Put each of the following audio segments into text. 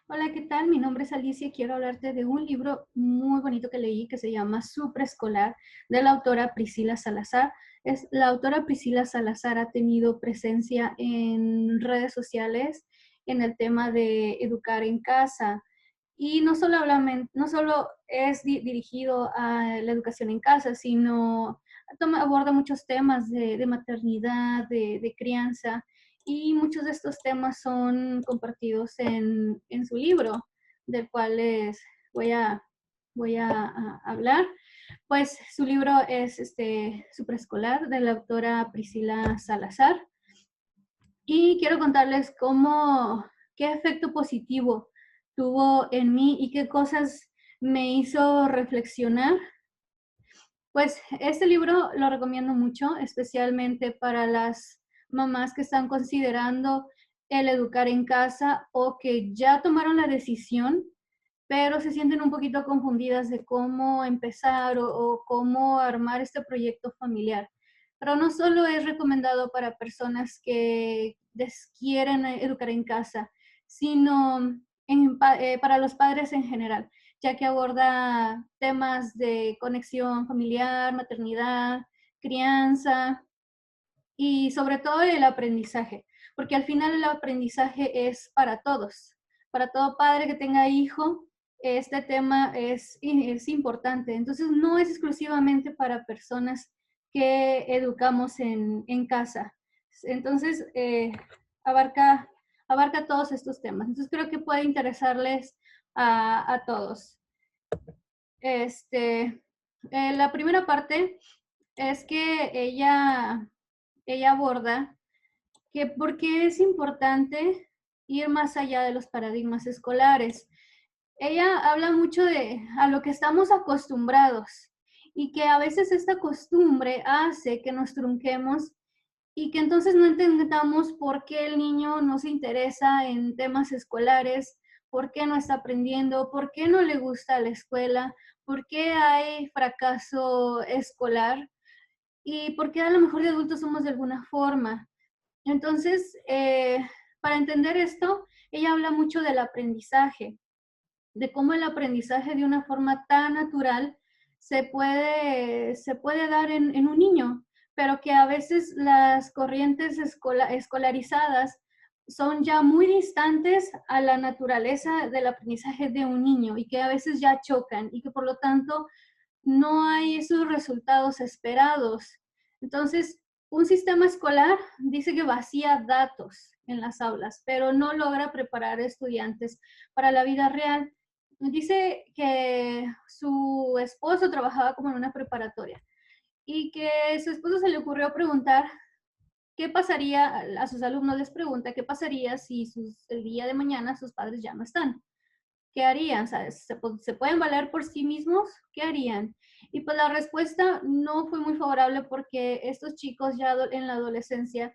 Hola, ¿qué tal? Mi nombre es Alicia y quiero hablarte de un libro muy bonito que leí que se llama Supraescolar, de la autora Priscila Salazar. La autora Priscila Salazar ha tenido presencia en redes sociales en el tema de educar en casa. Y no solo es dirigido a la educación en casa, sino aborda muchos temas de maternidad, de crianza, y muchos de estos temas son compartidos en su libro, del cual voy a hablar. Pues su libro es Supraescolar, de la autora Priscila Salazar. Y quiero contarles qué efecto positivo tuvo en mí y qué cosas me hizo reflexionar. Pues este libro lo recomiendo mucho, especialmente para las mamás que están considerando el educar en casa o que ya tomaron la decisión, pero se sienten un poquito confundidas de cómo empezar o cómo armar este proyecto familiar. Pero no solo es recomendado para personas que quieren educar en casa, sino para los padres en general, ya que aborda temas de conexión familiar, maternidad, crianza y sobre todo el aprendizaje, porque al final el aprendizaje es para todos, para todo padre que tenga hijo. Este tema es importante, entonces no es exclusivamente para personas que educamos en casa. Entonces, abarca, abarca todos estos temas. Entonces creo que puede interesarles a todos. Este, la primera parte es que ella aborda que por qué es importante ir más allá de los paradigmas escolares. Ella habla mucho de a lo que estamos acostumbrados y que a veces esta costumbre hace que nos trunquemos y que entonces no entendamos por qué el niño no se interesa en temas escolares, por qué no está aprendiendo, por qué no le gusta la escuela, por qué hay fracaso escolar y por qué a lo mejor de adultos somos de alguna forma. Entonces, para entender esto, ella habla mucho del aprendizaje, de cómo el aprendizaje de una forma tan natural se puede dar en un niño, pero que a veces las corrientes escolarizadas son ya muy distantes a la naturaleza del aprendizaje de un niño y que a veces ya chocan y que por lo tanto no hay esos resultados esperados. Entonces, un sistema escolar dice que vacía datos en las aulas, pero no logra preparar estudiantes para la vida real. Dice que su esposo trabajaba como en una preparatoria y que su esposo se le ocurrió preguntar qué pasaría, a sus alumnos les pregunta qué pasaría si el día de mañana sus padres ya no están. ¿Qué harían? ¿Sabes? ¿Se pueden valer por sí mismos? ¿Qué harían? Y pues la respuesta no fue muy favorable porque estos chicos ya en la adolescencia,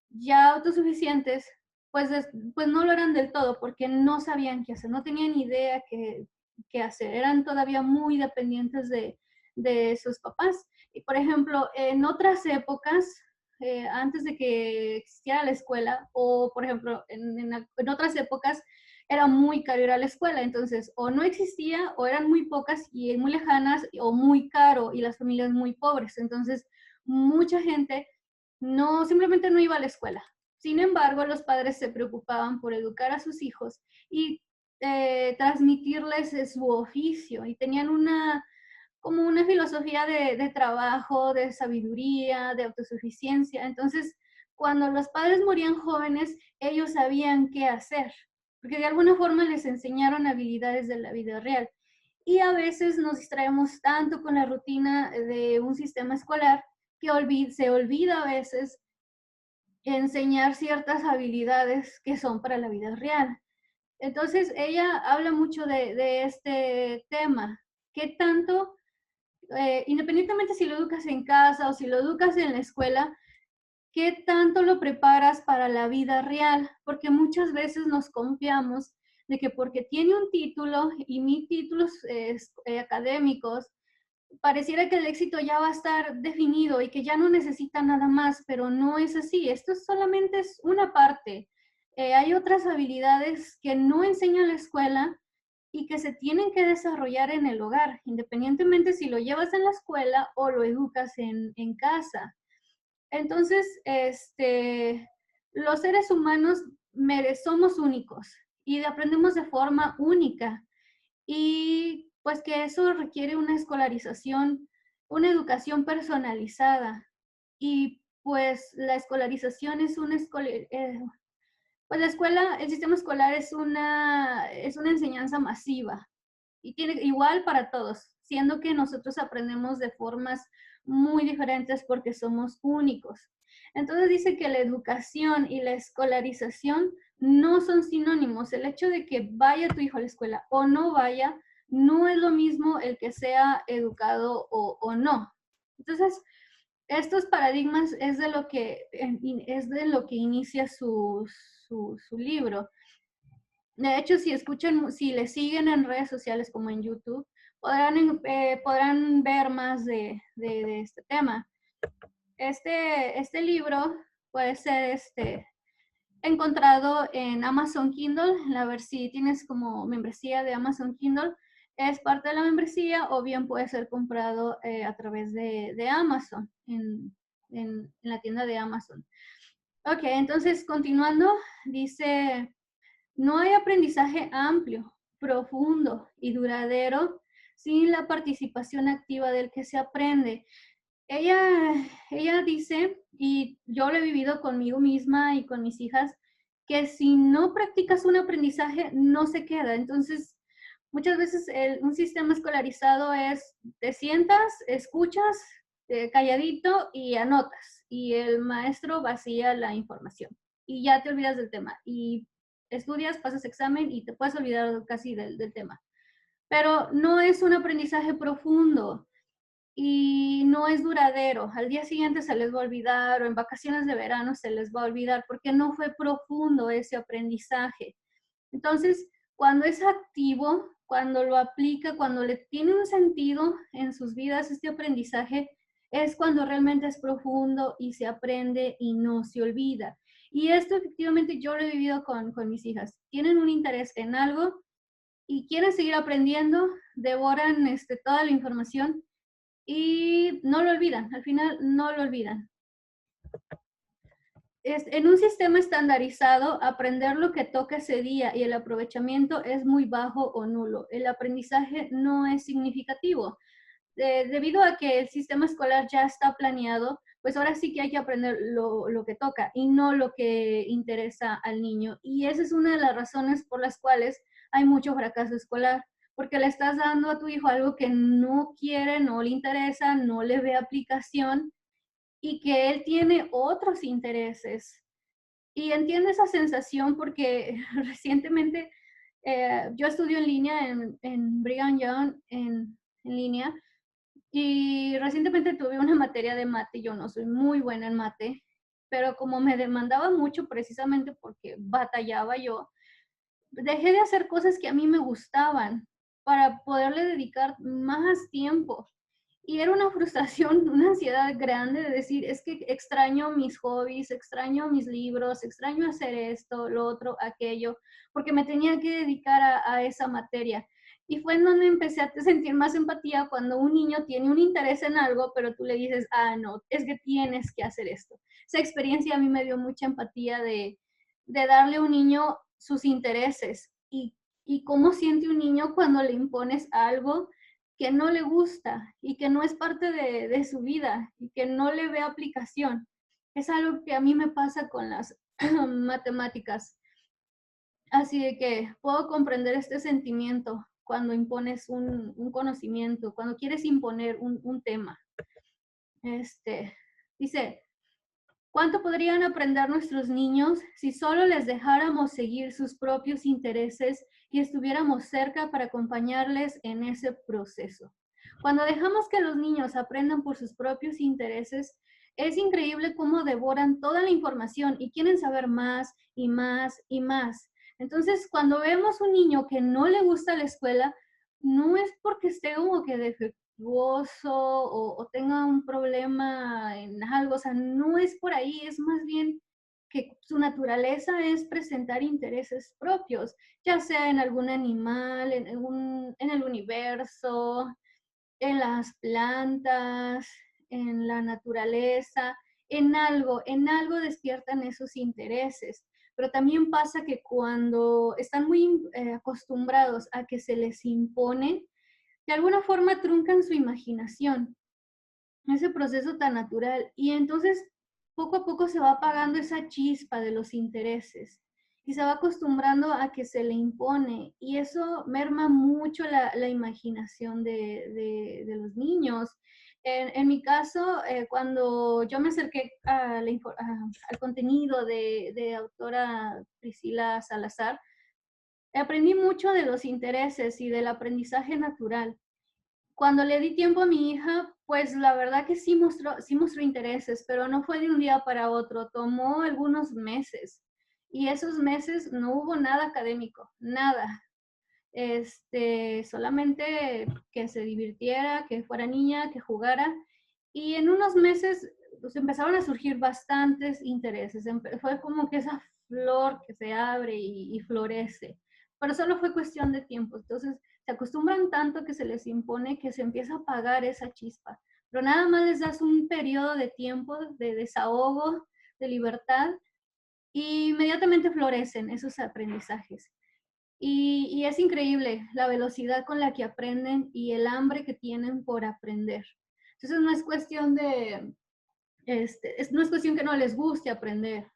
ya autosuficientes, pues, pues no lo eran del todo porque no sabían qué hacer, no tenían idea qué hacer, eran todavía muy dependientes de sus papás. Y por ejemplo, en otras épocas, antes de que existiera la escuela, o por ejemplo, en otras épocas, era muy caro ir a la escuela, entonces o no existía o eran muy pocas y muy lejanas o muy caro y las familias muy pobres, entonces mucha gente simplemente no iba a la escuela. Sin embargo, los padres se preocupaban por educar a sus hijos y transmitirles su oficio y tenían como una filosofía de trabajo, de sabiduría, de autosuficiencia. Entonces, cuando los padres morían jóvenes, ellos sabían qué hacer, porque de alguna forma les enseñaron habilidades de la vida real. Y a veces nos distraemos tanto con la rutina de un sistema escolar que se olvida a veces enseñar ciertas habilidades que son para la vida real. Entonces, ella habla mucho de este tema. ¿Qué tanto independientemente si lo educas en casa o si lo educas en la escuela, qué tanto lo preparas para la vida real? Porque muchas veces nos confiamos de que porque tiene un título y mis títulos académicos, pareciera que el éxito ya va a estar definido y que ya no necesita nada más, pero no es así. Esto solamente es una parte. Hay otras habilidades que no enseña la escuela y que se tienen que desarrollar en el hogar, independientemente si lo llevas en la escuela o lo educas en casa. Entonces, los seres humanos somos únicos y aprendemos de forma única. Y pues que eso requiere una escolarización, una educación personalizada. Y pues la escolarización es pues la escuela, el sistema escolar es una enseñanza masiva y tiene igual para todos, siendo que nosotros aprendemos de formas muy diferentes porque somos únicos. Entonces dice que la educación y la escolarización no son sinónimos. El hecho de que vaya tu hijo a la escuela o no vaya, no es lo mismo el que sea educado o no. Entonces, estos paradigmas es de lo que inicia su libro. De hecho, si le siguen en redes sociales como en YouTube, podrán ver más de este tema. Este libro puede ser encontrado en Amazon Kindle, si tienes como membresía de Amazon Kindle, es parte de la membresía o bien puede ser comprado a través de Amazon, en la tienda de Amazon. Ok, entonces continuando, dice, no hay aprendizaje amplio, profundo y duradero sin la participación activa del que se aprende. Ella, ella dice, y yo lo he vivido conmigo misma y con mis hijas, que si no practicas un aprendizaje, no se queda. Entonces, muchas veces un sistema escolarizado es, te sientas, escuchas calladito y anotas, y el maestro vacía la información, y ya te olvidas del tema, y estudias, pasas examen y te puedes olvidar casi del tema. Pero no es un aprendizaje profundo y no es duradero. Al día siguiente se les va a olvidar o en vacaciones de verano se les va a olvidar porque no fue profundo ese aprendizaje. Entonces, cuando es activo, cuando lo aplica, cuando le tiene un sentido en sus vidas este aprendizaje, es cuando realmente es profundo y se aprende y no se olvida. Y esto efectivamente yo lo he vivido con mis hijas. Tienen un interés en algo y quieren seguir aprendiendo, devoran toda la información y no lo olvidan, al final no lo olvidan. En un sistema estandarizado, aprender lo que toca ese día y el aprovechamiento es muy bajo o nulo. El aprendizaje no es significativo. Debido a que el sistema escolar ya está planeado, pues ahora sí que hay que aprender lo que toca y no lo que interesa al niño. Y esa es una de las razones por las cuales hay mucho fracaso escolar, porque le estás dando a tu hijo algo que no quiere, no le interesa, no le ve aplicación y que él tiene otros intereses. Y entiendo esa sensación porque recientemente yo estudio en línea en Brigham Young, en línea, y recientemente tuve una materia de mate. Yo no soy muy buena en mate, pero como me demandaba mucho precisamente porque batallaba yo, dejé de hacer cosas que a mí me gustaban para poderle dedicar más tiempo. Y era una frustración, una ansiedad grande de decir, es que extraño mis hobbies, extraño mis libros, extraño hacer esto, lo otro, aquello, porque me tenía que dedicar a esa materia. Y fue en donde empecé a sentir más empatía cuando un niño tiene un interés en algo, pero tú le dices, ah, no, es que tienes que hacer esto. Esa experiencia a mí me dio mucha empatía de darle a un niño sus intereses y cómo siente un niño cuando le impones algo que no le gusta y que no es parte de su vida y que no le ve aplicación. Es algo que a mí me pasa con las matemáticas. Así de que puedo comprender este sentimiento cuando impones un conocimiento, cuando quieres imponer un tema. Dice, ¿cuánto podrían aprender nuestros niños si solo les dejáramos seguir sus propios intereses y estuviéramos cerca para acompañarles en ese proceso? Cuando dejamos que los niños aprendan por sus propios intereses, es increíble cómo devoran toda la información y quieren saber más y más y más. Entonces, cuando vemos un niño que no le gusta la escuela, no es porque esté como que o tenga un problema en algo, o sea, no es por ahí, es más bien que su naturaleza es presentar intereses propios, ya sea en algún animal, en el universo, en las plantas, en la naturaleza, en algo despiertan esos intereses. Pero también pasa que cuando están muy acostumbrados a que se les impone, de alguna forma truncan su imaginación, ese proceso tan natural. Y entonces poco a poco se va apagando esa chispa de los intereses y se va acostumbrando a que se le impone. Y eso merma mucho la imaginación de los niños. En mi caso, cuando yo me acerqué al contenido de autora Priscila Salazar, aprendí mucho de los intereses y del aprendizaje natural. Cuando le di tiempo a mi hija, pues la verdad que sí mostró intereses, pero no fue de un día para otro, tomó algunos meses. Y esos meses no hubo nada académico, nada. Solamente que se divirtiera, que fuera niña, que jugara. Y en unos meses pues, empezaron a surgir bastantes intereses. Fue como que esa flor que se abre y florece. Pero solo fue cuestión de tiempo. Entonces se acostumbran tanto que se les impone que se empieza a apagar esa chispa. Pero nada más les das un periodo de tiempo de desahogo, de libertad, y inmediatamente florecen esos aprendizajes. Y es increíble la velocidad con la que aprenden y el hambre que tienen por aprender. Entonces no es cuestión no es cuestión que no les guste aprender,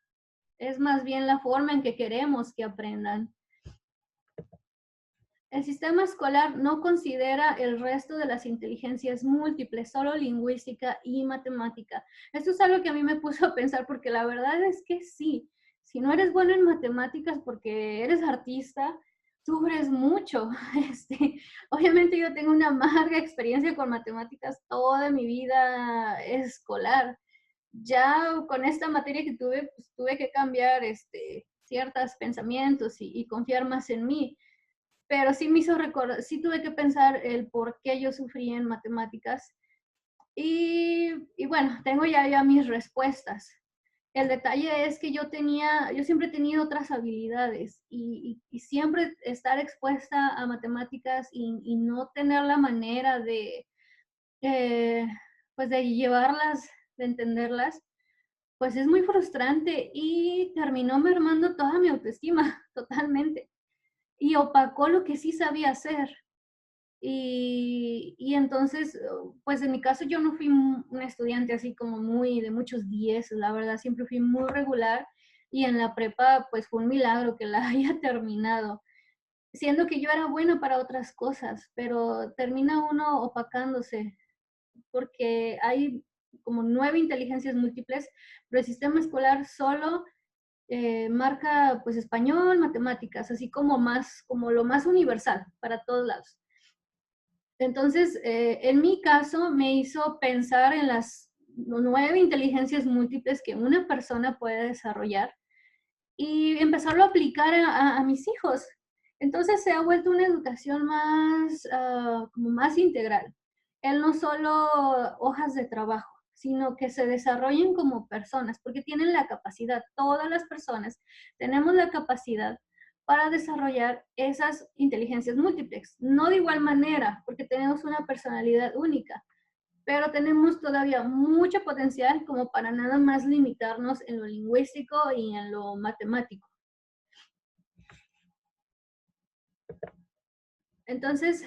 es más bien la forma en que queremos que aprendan. El sistema escolar no considera el resto de las inteligencias múltiples, solo lingüística y matemática. Esto es algo que a mí me puso a pensar porque la verdad es que sí, si no eres bueno en matemáticas porque eres artista, sufres mucho. Obviamente yo tengo una amarga experiencia con matemáticas toda mi vida escolar. Ya con esta materia que tuve, pues tuve que cambiar ciertos pensamientos y confiar más en mí, pero sí me hizo recordar, sí tuve que pensar el por qué yo sufría en matemáticas. Y bueno, tengo ya mis respuestas. El detalle es que yo siempre he tenido otras habilidades y siempre estar expuesta a matemáticas y no tener la manera eh, pues de llevarlas, de entenderlas, pues es muy frustrante y terminó mermando toda mi autoestima totalmente y opacó lo que sí sabía hacer. Y entonces, pues en mi caso yo no fui una estudiante así como muy de muchos 10, la verdad siempre fui muy regular y en la prepa pues fue un milagro que la haya terminado, siendo que yo era buena para otras cosas, pero termina uno opacándose porque hay como 9 inteligencias múltiples, pero el sistema escolar solo marca pues español, matemáticas, así como lo más universal para todos lados. Entonces, en mi caso, me hizo pensar en las 9 inteligencias múltiples que una persona puede desarrollar y empezarlo a aplicar a mis hijos. Entonces, se ha vuelto una educación más, como más integral. El no solo hojas de trabajo, sino que se desarrollen como personas, porque tienen la capacidad, todas las personas tenemos la capacidad para desarrollar esas inteligencias múltiples. No de igual manera, porque tenemos una personalidad única, pero tenemos todavía mucho potencial como para nada más limitarnos en lo lingüístico y en lo matemático. Entonces,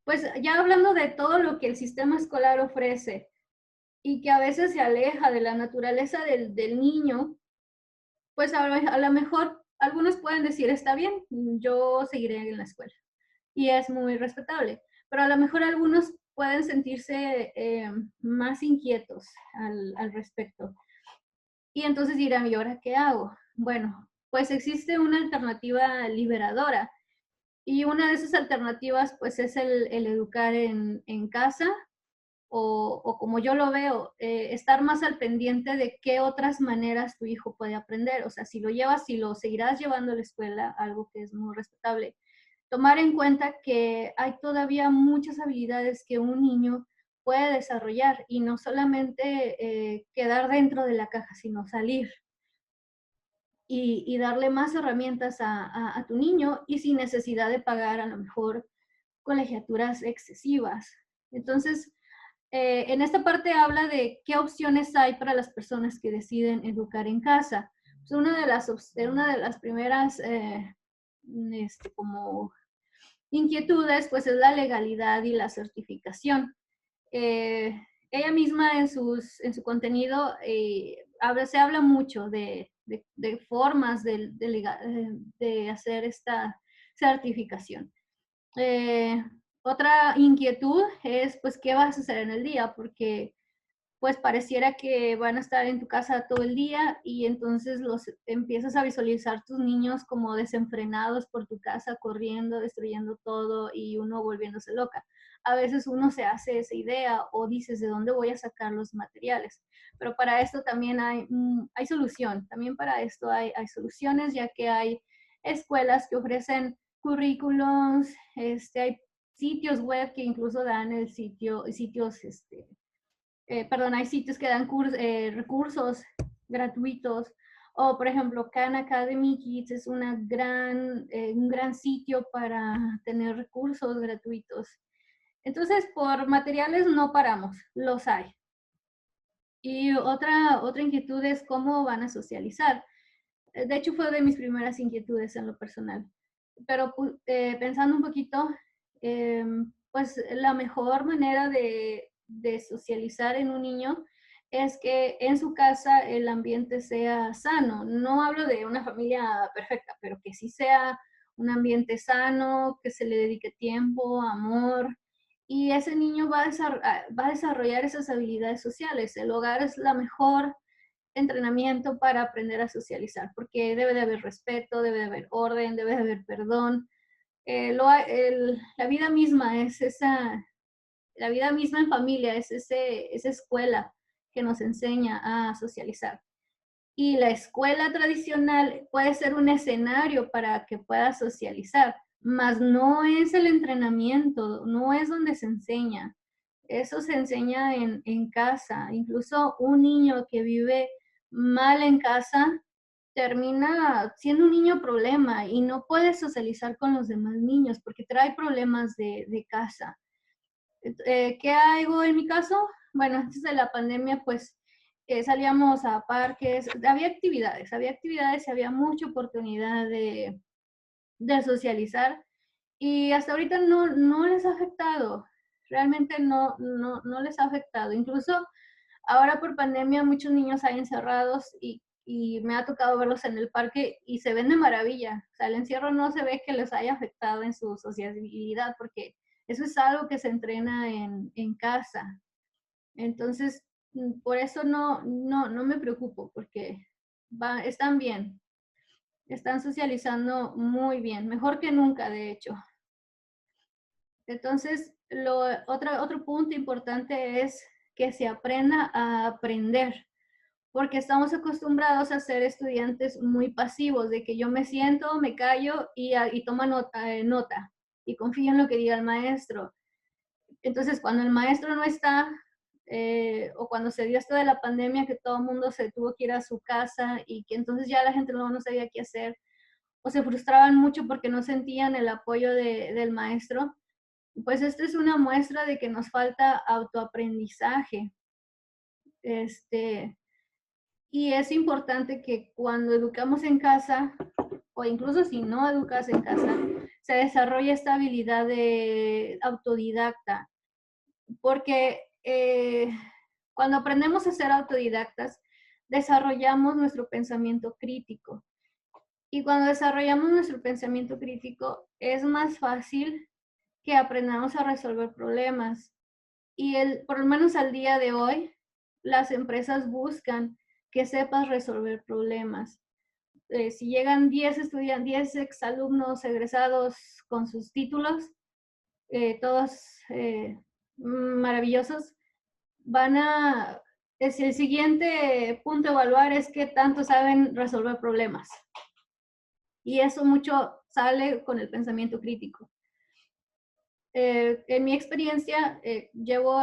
pues ya hablando de todo lo que el sistema escolar ofrece y que a veces se aleja de la naturaleza del niño, pues a lo mejor algunos pueden decir, está bien, yo seguiré en la escuela. Y es muy respetable. Pero a lo mejor algunos pueden sentirse más inquietos al respecto. Y entonces dirán, ¿y ahora qué hago? Bueno, pues existe una alternativa liberadora. Y una de esas alternativas, pues, es el educar en casa o como yo lo veo, estar más al pendiente de qué otras maneras tu hijo puede aprender. O sea, si lo llevas, si lo seguirás llevando a la escuela, algo que es muy respetable. Tomar en cuenta que hay todavía muchas habilidades que un niño puede desarrollar y no solamente quedar dentro de la caja, sino salir. y darle más herramientas a tu niño y sin necesidad de pagar a lo mejor colegiaturas excesivas. Entonces, en esta parte habla de qué opciones hay para las personas que deciden educar en casa. Pues una de las primeras como inquietudes, pues es la legalidad y la certificación. Eh, Ella misma en su contenido se habla mucho de formas de hacer esta certificación. Eh, Otra inquietud es, pues, ¿qué vas a hacer en el día? Porque pues pareciera que van a estar en tu casa todo el día y entonces los empiezas a visualizar tus niños como desenfrenados por tu casa, corriendo, destruyendo todo y uno volviéndose loca. A veces uno se hace esa idea o dices, ¿de dónde voy a sacar los materiales? Pero para esto también hay solución, también para esto hay soluciones, ya que hay escuelas que ofrecen currículums, hay sitios web que incluso dan sitios perdón, hay sitios que dan recursos gratuitos, o por ejemplo, Khan Academy Kids es un gran sitio para tener recursos gratuitos. Entonces, por materiales no paramos, los hay. Y otra inquietud es cómo van a socializar. De hecho, fue de mis primeras inquietudes en lo personal. Pero pensando un poquito, pues la mejor manera de socializar en un niño es que en su casa el ambiente sea sano. No hablo de una familia perfecta, pero que sí sea un ambiente sano, que se le dedique tiempo, amor, y ese niño va a desarrollar esas habilidades sociales. El hogar es la mejor entrenamiento para aprender a socializar, porque debe de haber respeto, debe de haber orden, debe de haber perdón. La vida misma es la vida misma en familia es esa escuela que nos enseña a socializar. Y la escuela tradicional puede ser un escenario para que puedas socializar, mas no es el entrenamiento, no es donde se enseña. Eso se enseña en casa. Incluso un niño que vive mal en casa termina siendo un niño problema y no puede socializar con los demás niños porque trae problemas de casa. ¿Qué hago en mi caso? Bueno, antes de la pandemia, pues salíamos a parques, había actividades y había mucha oportunidad de socializar y hasta ahorita no les ha afectado, realmente no les ha afectado. Incluso ahora por pandemia muchos niños hay encerrados y me ha tocado verlos en el parque y se ven de maravilla. O sea, el encierro no se ve que les haya afectado en su sociabilidad porque eso es algo que se entrena en casa. Entonces, por eso no me preocupo porque están bien, están socializando muy bien, mejor que nunca, de hecho. Entonces, otro punto importante es que se aprenda a aprender, porque estamos acostumbrados a ser estudiantes muy pasivos, de que yo me siento, me callo y tomo nota y confío en lo que diga el maestro. Entonces, cuando el maestro no está, o cuando se dio esto de la pandemia, que todo el mundo se tuvo que ir a su casa y que entonces ya la gente no sabía qué hacer, o se frustraban mucho porque no sentían el apoyo del maestro, pues esta es una muestra de que nos falta autoaprendizaje. Este, y es importante que cuando educamos en casa, o incluso si no educas en casa, se desarrolle esta habilidad de autodidacta, porque cuando aprendemos a ser autodidactas, desarrollamos nuestro pensamiento crítico. Y cuando desarrollamos nuestro pensamiento crítico, es más fácil que aprendamos a resolver problemas. Y por lo menos al día de hoy, las empresas buscan que sepas resolver problemas. Si llegan 10 estudiantes, 10 exalumnos egresados con sus títulos, todos maravillosos, el siguiente punto a evaluar es qué tanto saben resolver problemas. Y eso mucho sale con el pensamiento crítico. En mi experiencia, llevo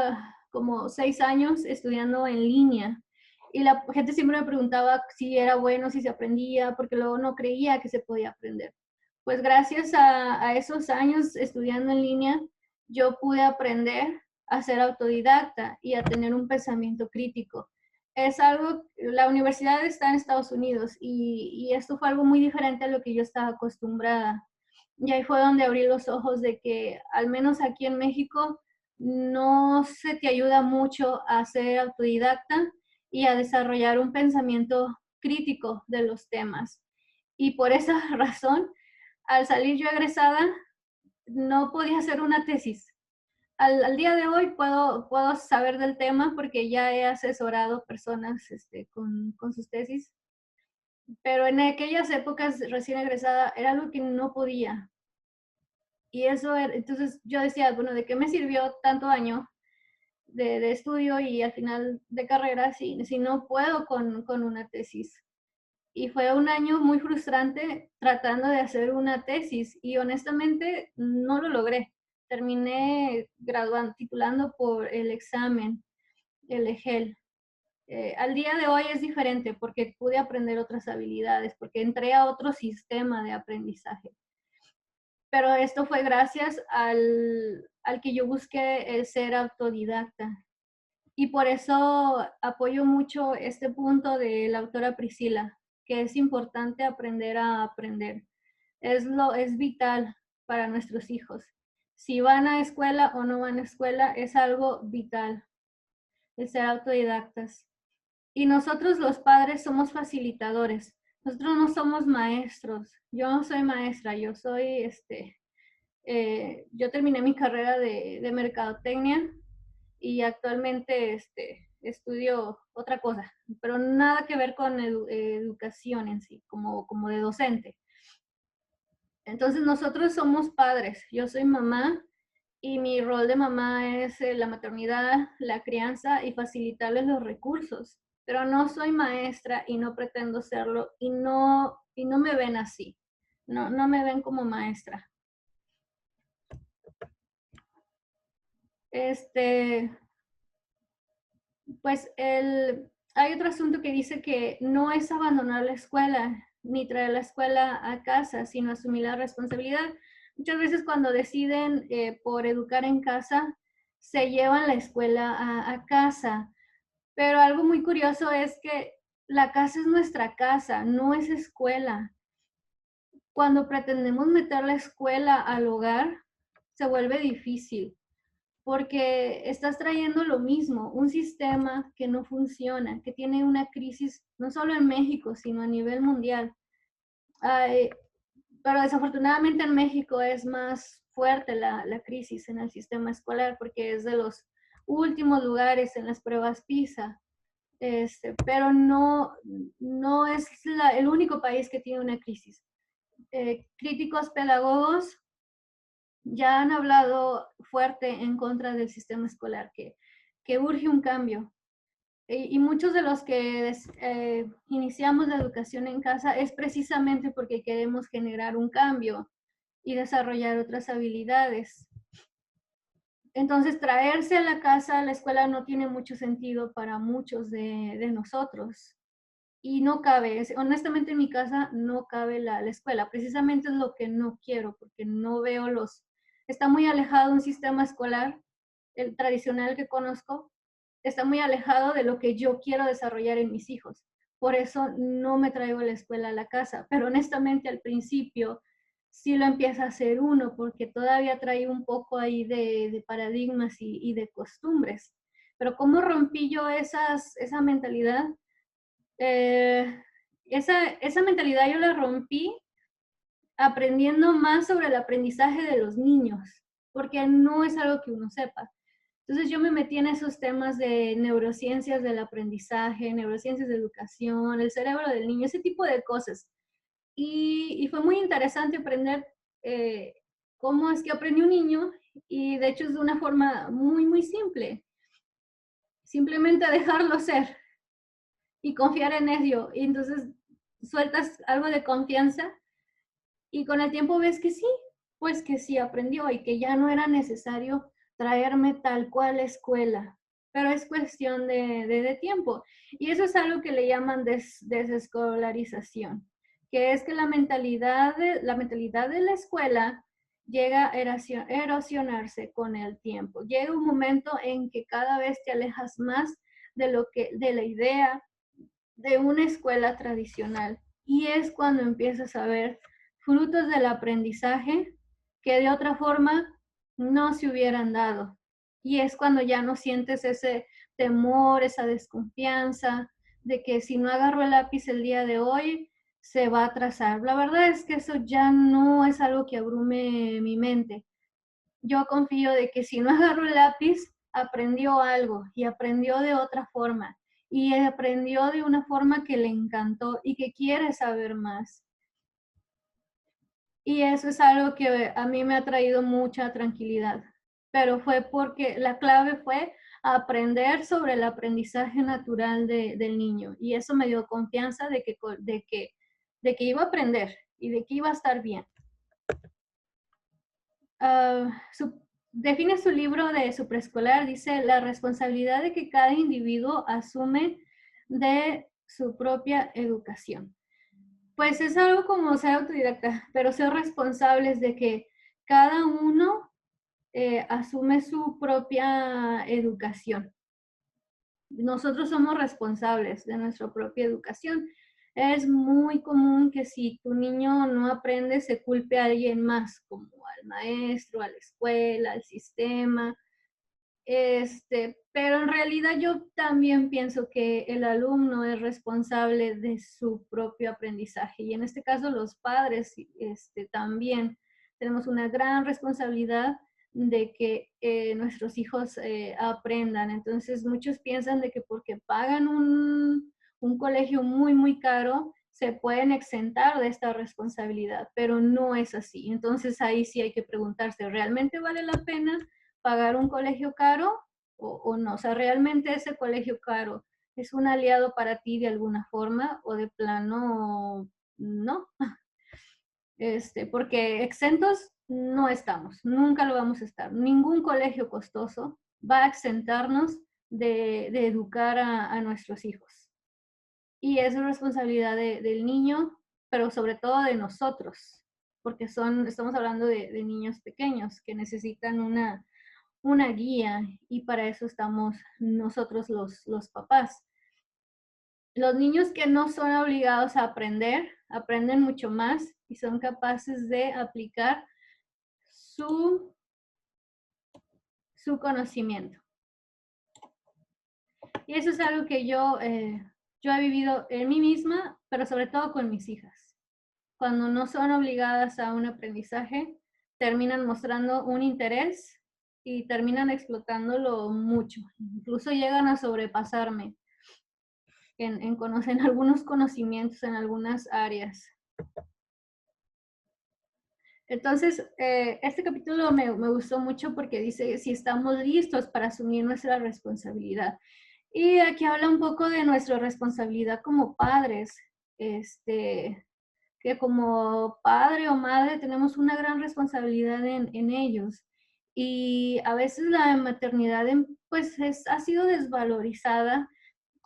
como 6 años estudiando en línea y la gente siempre me preguntaba si era bueno, si se aprendía, porque luego no creía que se podía aprender. Pues gracias a esos años estudiando en línea, yo pude aprender a ser autodidacta y a tener un pensamiento crítico. Es algo, la universidad está en Estados Unidos y esto fue algo muy diferente a lo que yo estaba acostumbrada. Y ahí fue donde abrí los ojos de que, al menos aquí en México, no se te ayuda mucho a ser autodidacta y a desarrollar un pensamiento crítico de los temas. Y por esa razón, al salir yo egresada, no podía hacer una tesis. Al día de hoy puedo saber del tema porque ya he asesorado personas con sus tesis, pero en aquellas épocas recién egresada era algo que no podía. Y eso, entonces yo decía, bueno, ¿de qué me sirvió tanto año de estudio y al final de carrera si no puedo con una tesis? Y fue un año muy frustrante tratando de hacer una tesis y honestamente no lo logré. Terminé graduando, titulando por el examen, el EGEL. Al día de hoy es diferente porque pude aprender otras habilidades, porque entré a otro sistema de aprendizaje. Pero esto fue gracias al que yo busqué el ser autodidacta. Y por eso apoyo mucho este punto de la autora Priscila, que es importante aprender a aprender. Es vital para nuestros hijos. Si van a escuela o no van a escuela, es algo vital, el ser autodidactas. Y nosotros los padres somos facilitadores. Nosotros no somos maestros. Yo no soy maestra, yo soy yo terminé mi carrera de mercadotecnia y actualmente estudio otra cosa, pero nada que ver con educación en sí, como de docente. Entonces nosotros somos padres, yo soy mamá y mi rol de mamá es la maternidad, la crianza y facilitarles los recursos, pero no soy maestra y no pretendo serlo y no me ven así, no me ven como maestra. Este, Pues hay otro asunto que dice que no es abandonar la escuela ni traer la escuela a casa, sino asumir la responsabilidad. Muchas veces cuando deciden por educar en casa, se llevan la escuela a casa, pero algo muy curioso es que la casa es nuestra casa, no es escuela. Cuando pretendemos meter la escuela al hogar, se vuelve difícil porque estás trayendo lo mismo, un sistema que no funciona, que tiene una crisis no solo en México, sino a nivel mundial. Ay, pero desafortunadamente en México es más fuerte la crisis en el sistema escolar porque es de los últimos lugares en las pruebas PISA. Pero no es el único país que tiene una crisis. Críticos pedagogos ya han hablado fuerte en contra del sistema escolar, que urge un cambio. Y muchos de los que iniciamos la educación en casa es precisamente porque queremos generar un cambio y desarrollar otras habilidades. Entonces, traerse a la casa, a la escuela, no tiene mucho sentido para muchos de nosotros. Y no cabe, honestamente en mi casa no cabe la escuela. Precisamente es lo que no quiero, porque no veo está muy alejado de un sistema escolar, el tradicional que conozco, está muy alejado de lo que yo quiero desarrollar en mis hijos. Por eso no me traigo la escuela a la casa, pero honestamente al principio sí lo empieza a hacer uno, porque todavía trae un poco ahí de paradigmas y de costumbres. Pero ¿cómo rompí yo esa mentalidad? Esa mentalidad yo la rompí aprendiendo más sobre el aprendizaje de los niños, porque no es algo que uno sepa. Entonces yo me metí en esos temas de neurociencias del aprendizaje, neurociencias de educación, el cerebro del niño, ese tipo de cosas. Y fue muy interesante aprender cómo es que aprende un niño y de hecho es de una forma muy, muy simple. Simplemente dejarlo ser y confiar en ello. Y entonces sueltas algo de confianza y con el tiempo ves que sí, pues que sí aprendió y que ya no era necesario traerme tal cual a la escuela. pero es cuestión de tiempo. Y eso es algo que le llaman desescolarización, que es que la mentalidad de la escuela llega a erosionarse con el tiempo. Llega un momento en que cada vez te alejas más de la idea de una escuela tradicional. Y es cuando empiezas a ver frutos del aprendizaje que de otra forma no se hubieran dado. Y es cuando ya no sientes ese temor, esa desconfianza de que si no agarro el lápiz el día de hoy, se va a atrasar. La verdad es que eso ya no es algo que abrume mi mente. Yo confío de que si no agarró el lápiz, aprendió algo y aprendió de otra forma y aprendió de una forma que le encantó y que quiere saber más. Y eso es algo que a mí me ha traído mucha tranquilidad, pero fue porque la clave fue aprender sobre el aprendizaje natural del niño y eso me dio confianza de que iba a aprender y de que iba a estar bien. Define su libro de su preescolar, dice, la responsabilidad de que cada individuo asume de su propia educación. Pues es algo como ser autodidacta, pero ser responsables de que cada uno asume su propia educación. Nosotros somos responsables de nuestra propia educación. Es muy común que si tu niño no aprende, se culpe a alguien más, como al maestro, a la escuela, al sistema. Pero en realidad yo también pienso que el alumno es responsable de su propio aprendizaje y en este caso los padres también tenemos una gran responsabilidad de que nuestros hijos aprendan. Entonces muchos piensan de que porque pagan un colegio muy, muy caro, se pueden exentar de esta responsabilidad, pero no es así. Entonces ahí sí hay que preguntarse, ¿realmente vale la pena pagar un colegio caro o no? O sea, ¿realmente ese colegio caro es un aliado para ti de alguna forma o de plano no? Porque exentos no estamos, nunca lo vamos a estar. Ningún colegio costoso va a exentarnos de educar a nuestros hijos. Y es responsabilidad del niño, pero sobre todo de nosotros, porque estamos hablando de niños pequeños que necesitan una guía y para eso estamos nosotros los papás. Los niños que no son obligados a aprender, aprenden mucho más y son capaces de aplicar su, su conocimiento. Y eso es algo que yo he vivido en mí misma, pero sobre todo con mis hijas. Cuando no son obligadas a un aprendizaje, terminan mostrando un interés y terminan explotándolo mucho. Incluso llegan a sobrepasarme en algunos conocimientos, en algunas áreas. Entonces, este capítulo me gustó mucho porque dice si estamos listos para asumir nuestra responsabilidad. Y aquí habla un poco de nuestra responsabilidad como padres, que como padre o madre tenemos una gran responsabilidad en ellos. Y a veces la maternidad pues ha sido desvalorizada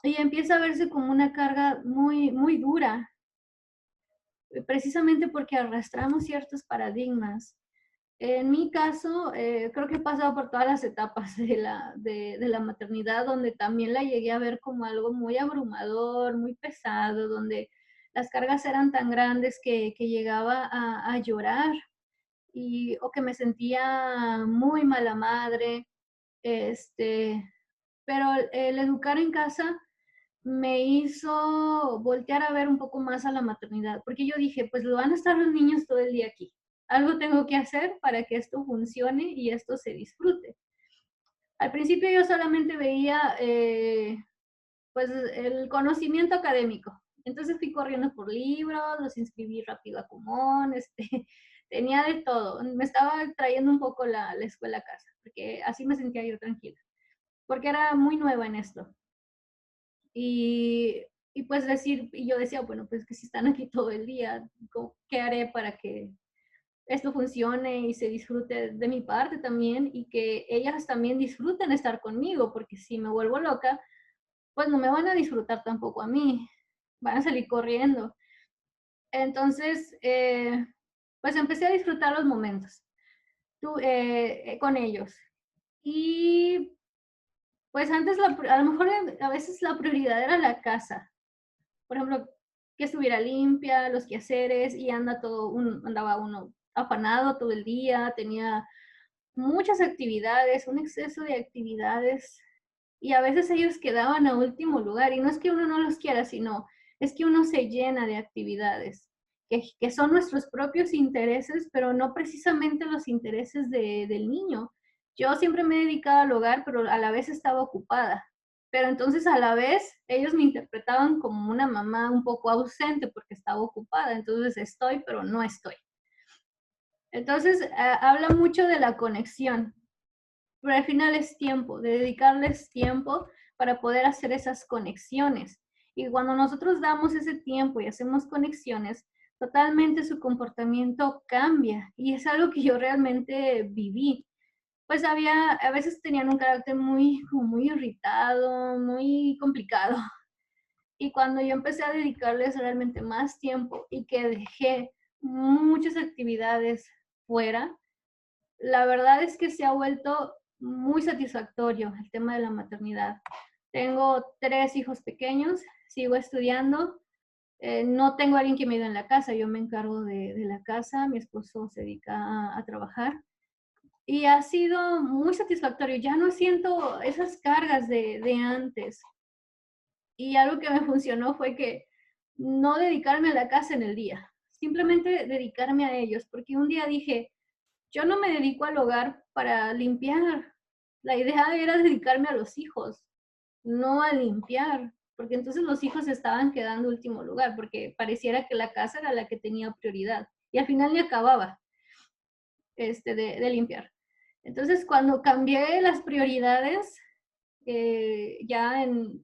y empieza a verse como una carga muy, muy dura, precisamente porque arrastramos ciertos paradigmas. En mi caso, creo que he pasado por todas las etapas de la maternidad, donde también la llegué a ver como algo muy abrumador, muy pesado, donde las cargas eran tan grandes que llegaba a llorar o que me sentía muy mala madre. Pero el educar en casa me hizo voltear a ver un poco más a la maternidad, porque yo dije, pues lo van a estar los niños todo el día aquí. Algo tengo que hacer para que esto funcione y esto se disfrute. Al principio yo solamente veía pues el conocimiento académico. Entonces fui corriendo por libros, los inscribí rápido a Kumon, tenía de todo. Me estaba trayendo un poco la escuela a casa, porque así me sentía yo tranquila, porque era muy nueva en esto. Y, pues y yo decía, bueno, pues que si están aquí todo el día, ¿qué haré para que esto funcione y se disfrute de mi parte también y que ellas también disfruten estar conmigo, porque si me vuelvo loca, pues no me van a disfrutar tampoco a mí, van a salir corriendo. Entonces, pues empecé a disfrutar los momentos con ellos. Y pues antes, a lo mejor a veces la prioridad era la casa. Por ejemplo, que estuviera limpia, los quehaceres, y andaba uno afanado todo el día, tenía muchas actividades, un exceso de actividades, y a veces ellos quedaban a último lugar, y no es que uno no los quiera, sino es que uno se llena de actividades, que son nuestros propios intereses, pero no precisamente los intereses del niño. Yo siempre me he dedicado al hogar, pero a la vez estaba ocupada. Pero entonces a la vez ellos me interpretaban como una mamá un poco ausente porque estaba ocupada. Entonces estoy, pero no estoy. Entonces habla mucho de la conexión, pero al final es tiempo, de dedicarles tiempo para poder hacer esas conexiones. Y cuando nosotros damos ese tiempo y hacemos conexiones, totalmente su comportamiento cambia. Y es algo que yo realmente viví. Pues a veces tenían un carácter como muy irritado, muy complicado. Y cuando yo empecé a dedicarles realmente más tiempo y que dejé muchas actividades fuera, la verdad es que se ha vuelto muy satisfactorio el tema de la maternidad. Tengo 3 hijos pequeños, sigo estudiando, no tengo a alguien que me ayude en la casa, yo me encargo de la casa, mi esposo se dedica a trabajar y ha sido muy satisfactorio. Ya no siento esas cargas de antes. Y algo que me funcionó fue que no dedicarme a la casa en el día, simplemente dedicarme a ellos, porque un día dije, yo no me dedico al hogar para limpiar. La idea era dedicarme a los hijos, no a limpiar, porque entonces los hijos estaban quedando en último lugar, porque pareciera que la casa era la que tenía prioridad. Y al final ni acababa de limpiar. Entonces, cuando cambié las prioridades, ya en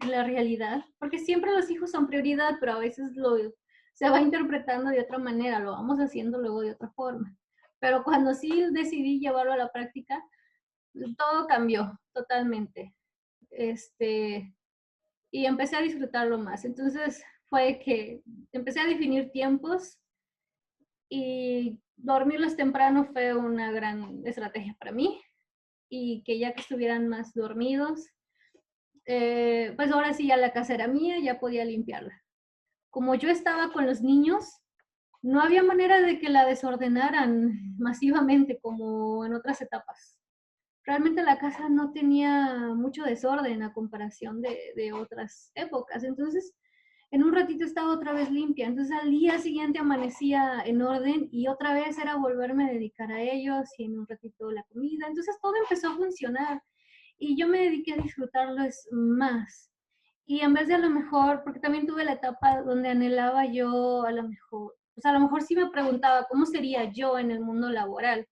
la realidad, porque siempre los hijos son prioridad, pero a veces se va interpretando de otra manera, lo vamos haciendo luego de otra forma. Pero cuando sí decidí llevarlo a la práctica, todo cambió totalmente. Y empecé a disfrutarlo más. Entonces fue que empecé a definir tiempos y dormirlos temprano fue una gran estrategia para mí y que ya que estuvieran más dormidos, pues ahora sí ya la casa era mía, ya podía limpiarla. Como yo estaba con los niños, no había manera de que la desordenaran masivamente como en otras etapas. Realmente la casa no tenía mucho desorden a comparación de otras épocas. Entonces, en un ratito estaba otra vez limpia. Entonces, al día siguiente amanecía en orden y otra vez era volverme a dedicar a ellos y en un ratito la comida. Entonces, todo empezó a funcionar y yo me dediqué a disfrutarlos más. Y en vez de a lo mejor, porque también tuve la etapa donde anhelaba yo a lo mejor, pues a lo mejor sí me preguntaba cómo sería yo en el mundo laboral.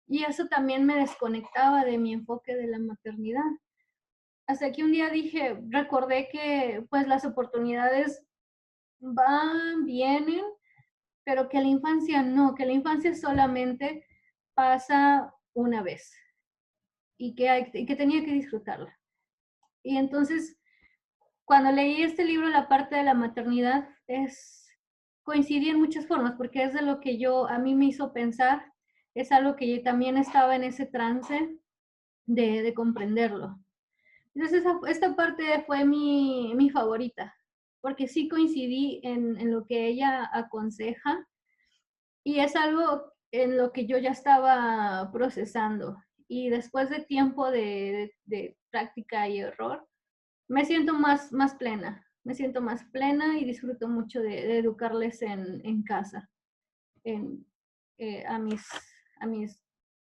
Y eso también me desconectaba de mi enfoque de la maternidad. Hasta que un día recordé que pues las oportunidades van, vienen, pero que la infancia no, que la infancia solamente pasa una vez y que tenía que disfrutarla. Y entonces, cuando leí este libro, la parte de la maternidad coincidí en muchas formas, porque es de lo que a mí me hizo pensar, es algo que yo también estaba en ese trance de comprenderlo. Entonces, esta parte fue mi favorita, porque sí coincidí en lo que ella aconseja y es algo en lo que yo ya estaba procesando. Y después de tiempo de práctica y error, más plena. Me siento más plena y disfruto mucho de educarles en casa, en, eh, a, mis, a, mis,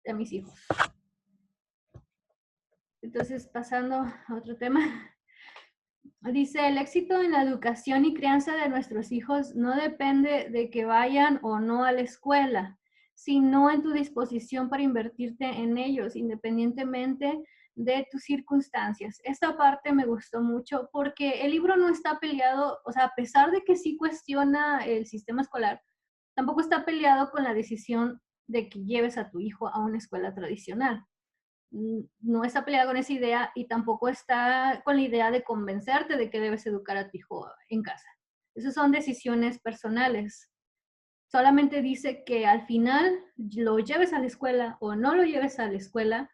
a mis hijos. Entonces, pasando a otro tema. Dice, el éxito en la educación y crianza de nuestros hijos no depende de que vayan o no a la escuela, sino en tu disposición para invertirte en ellos, independientemente de tus circunstancias. Esta parte me gustó mucho porque el libro no está peleado, o sea, a pesar de que sí cuestiona el sistema escolar, tampoco está peleado con la decisión de que lleves a tu hijo a una escuela tradicional. No está peleado con esa idea y tampoco está con la idea de convencerte de que debes educar a tu hijo en casa. Esas son decisiones personales. Solamente dice que al final lo lleves a la escuela o no lo lleves a la escuela,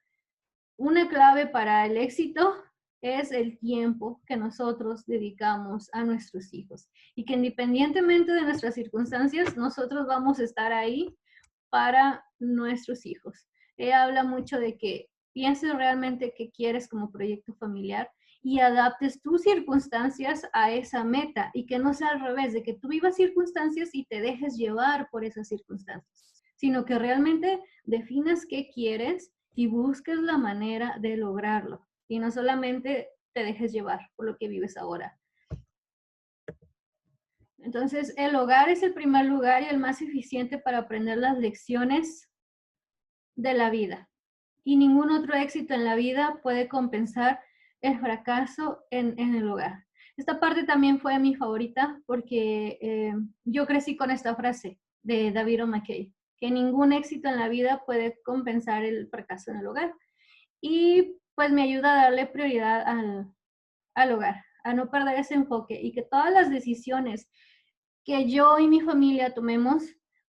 una clave para el éxito es el tiempo que nosotros dedicamos a nuestros hijos y que independientemente de nuestras circunstancias, nosotros vamos a estar ahí para nuestros hijos. Ella habla mucho de que pienses realmente qué quieres como proyecto familiar y adaptes tus circunstancias a esa meta y que no sea al revés, de que tú vivas circunstancias y te dejes llevar por esas circunstancias, sino que realmente definas qué quieres y busques la manera de lograrlo y no solamente te dejes llevar por lo que vives ahora. Entonces, el hogar es el primer lugar y el más eficiente para aprender las lecciones de la vida. Y ningún otro éxito en la vida puede compensar el fracaso en el hogar. Esta parte también fue mi favorita porque yo crecí con esta frase de David O. McKay, que ningún éxito en la vida puede compensar el fracaso en el hogar. Y pues me ayuda a darle prioridad al hogar, a no perder ese enfoque y que todas las decisiones que yo y mi familia tomemos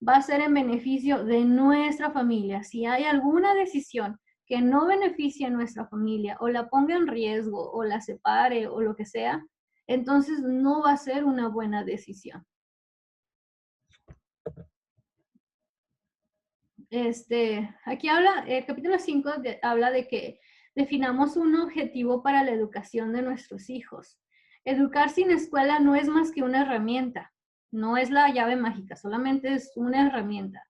va a ser en beneficio de nuestra familia. Si hay alguna decisión que no beneficie a nuestra familia o la ponga en riesgo o la separe o lo que sea, entonces no va a ser una buena decisión. Aquí habla, el capítulo 5 habla de que definamos un objetivo para la educación de nuestros hijos. Educar sin escuela no es más que una herramienta, no es la llave mágica, solamente es una herramienta.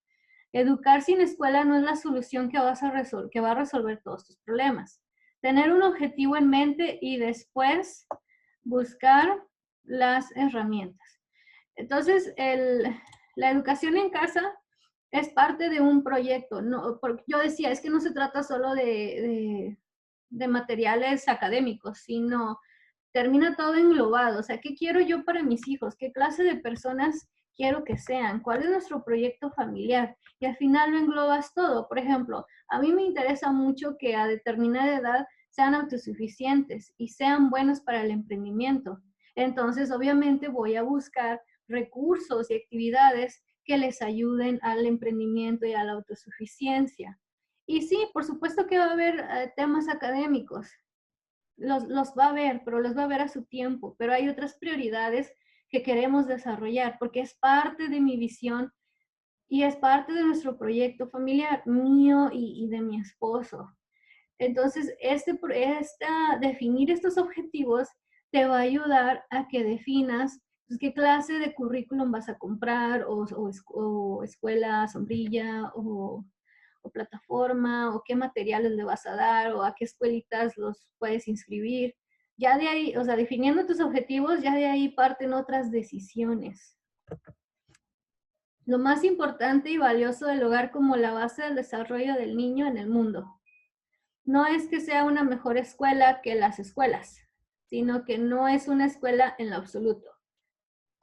Educar sin escuela no es la solución que va a resolver todos tus problemas. Tener un objetivo en mente y después buscar las herramientas. Entonces, la educación en casa es parte de un proyecto. No, porque yo decía, es que no se trata solo de materiales académicos, sino termina todo englobado. O sea, ¿qué quiero yo para mis hijos? ¿Qué clase de personas quiero que sean? ¿Cuál es nuestro proyecto familiar? Y al final lo englobas todo. Por ejemplo, a mí me interesa mucho que a determinada edad sean autosuficientes y sean buenos para el emprendimiento. Entonces, obviamente voy a buscar recursos y actividades que les ayuden al emprendimiento y a la autosuficiencia. Y sí, por supuesto que va a haber temas académicos, los va a ver, pero los va a ver a su tiempo. Pero hay otras prioridades que queremos desarrollar porque es parte de mi visión y es parte de nuestro proyecto familiar mío y de mi esposo. Entonces, definir estos objetivos te va a ayudar a que definas pues, qué clase de currículum vas a comprar o escuela, sombrilla o plataforma o qué materiales le vas a dar o a qué escuelitas los puedes inscribir. Ya de ahí, o sea, definiendo tus objetivos, ya de ahí parten otras decisiones. Lo más importante y valioso del hogar como la base del desarrollo del niño en el mundo. No es que sea una mejor escuela que las escuelas, sino que no es una escuela en lo absoluto.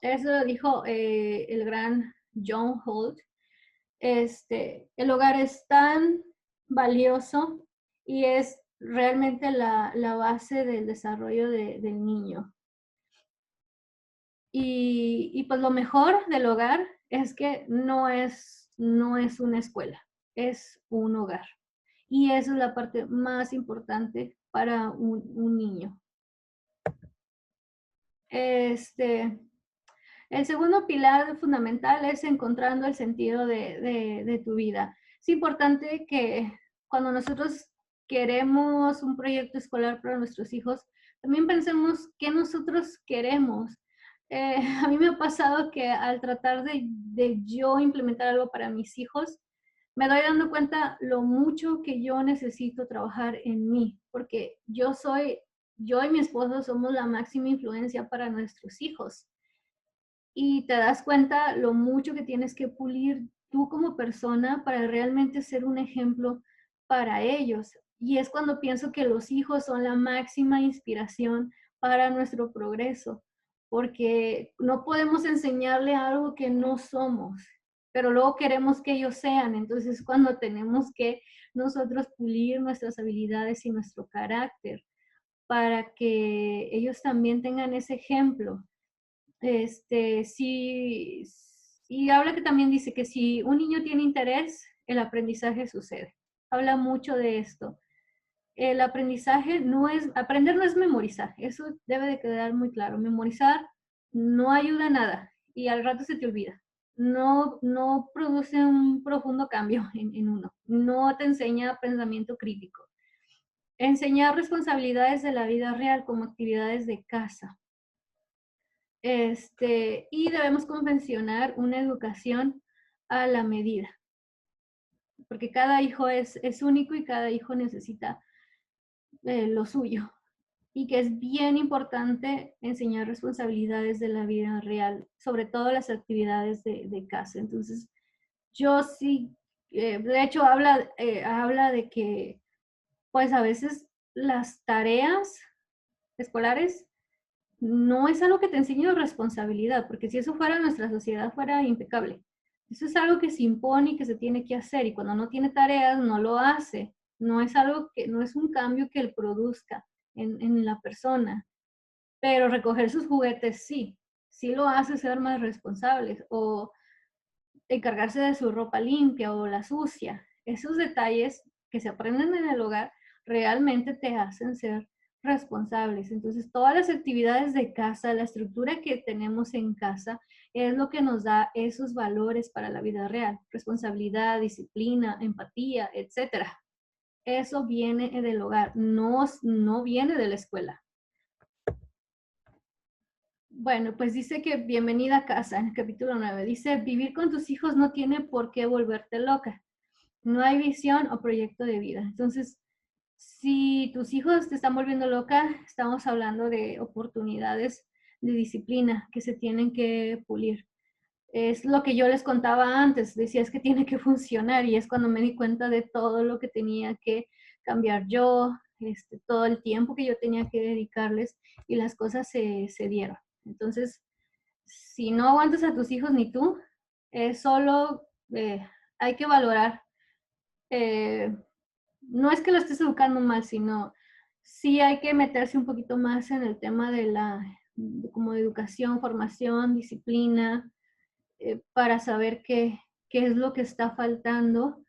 Eso lo dijo el gran John Holt. El hogar es tan valioso y es realmente la base del desarrollo del niño. Y pues lo mejor del hogar es que no es una escuela, es un hogar. Y esa es la parte más importante para un niño. El segundo pilar fundamental es encontrando el sentido de tu vida. Es importante que cuando nosotros queremos un proyecto escolar para nuestros hijos, también pensemos qué nosotros queremos. A mí me ha pasado que al tratar de yo implementar algo para mis hijos, me doy dando cuenta lo mucho que yo necesito trabajar en mí, porque yo y mi esposo somos la máxima influencia para nuestros hijos. Y te das cuenta lo mucho que tienes que pulir tú como persona para realmente ser un ejemplo para ellos. Y es cuando pienso que los hijos son la máxima inspiración para nuestro progreso, porque no podemos enseñarle algo que no somos. pero luego queremos que ellos sean. Entonces, cuando tenemos que nosotros pulir nuestras habilidades y nuestro carácter para que ellos también tengan ese ejemplo. Sí, y habla que también dice que si un niño tiene interés, el aprendizaje sucede. Habla mucho de esto. El aprendizaje no es, aprender no es memorizar, eso debe de quedar muy claro. Memorizar no ayuda a nada y al rato se te olvida. No produce un profundo cambio en uno. No te enseña pensamiento crítico. Enseñar responsabilidades de la vida real como actividades de casa. Y debemos convencionar una educación a la medida, porque cada hijo es único y cada hijo necesita lo suyo. Y que es bien importante enseñar responsabilidades de la vida real, sobre todo las actividades de casa. Entonces, yo sí, de hecho, habla de que, pues a veces las tareas escolares no es algo que te enseñe responsabilidad, porque si eso fuera nuestra sociedad fuera impecable. Eso es algo que se impone y que se tiene que hacer, y cuando no tiene tareas no lo hace. No es algo que, no es un cambio que él produzca en la persona, pero recoger sus juguetes sí lo hace ser más responsables, o encargarse de su ropa limpia o la sucia. Esos detalles que se aprenden en el hogar realmente te hacen ser responsables. Entonces, todas las actividades de casa, la estructura que tenemos en casa, es lo que nos da esos valores para la vida real. Responsabilidad, disciplina, empatía, etcétera. Eso viene del hogar, no viene de la escuela. Bueno, pues dice que bienvenida a casa, en el capítulo 9. Dice, vivir con tus hijos no tiene por qué volverte loca. No hay visión o proyecto de vida. Entonces, si tus hijos te están volviendo loca, estamos hablando de oportunidades de disciplina que se tienen que pulir. Es lo que yo les contaba antes, decía es que tiene que funcionar y es cuando me di cuenta de todo lo que tenía que cambiar yo, todo el tiempo que yo tenía que dedicarles y las cosas se dieron. Entonces, si no aguantas a tus hijos ni tú, es solo hay que valorar. eh, no es que lo estés educando mal, sino sí hay que meterse un poquito más en el tema de como educación, formación, disciplina, para saber qué es lo que está faltando,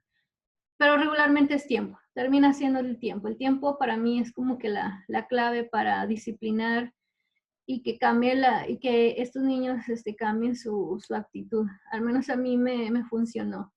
pero regularmente es tiempo, termina siendo el tiempo. El tiempo para mí es como que la clave para disciplinar y que y que estos niños cambien su actitud. Al menos a mí me funcionó.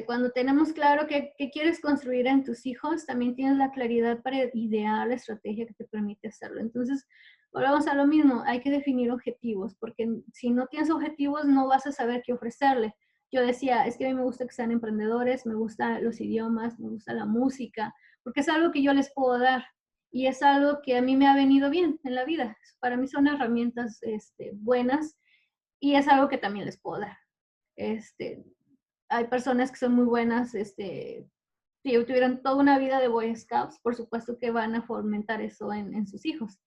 Cuando tenemos claro qué quieres construir en tus hijos, también tienes la claridad para idear la estrategia que te permite hacerlo. Entonces, volvemos a lo mismo, hay que definir objetivos, porque si no tienes objetivos no vas a saber qué ofrecerle. Yo decía, es que a mí me gusta que sean emprendedores, me gustan los idiomas, me gusta la música, porque es algo que yo les puedo dar y es algo que a mí me ha venido bien en la vida. Para mí son herramientas buenas y es algo que también les puedo dar. Este, Hay personas que son muy buenas, si tuvieran toda una vida de Boy Scouts, por supuesto que van a fomentar eso en sus hijos.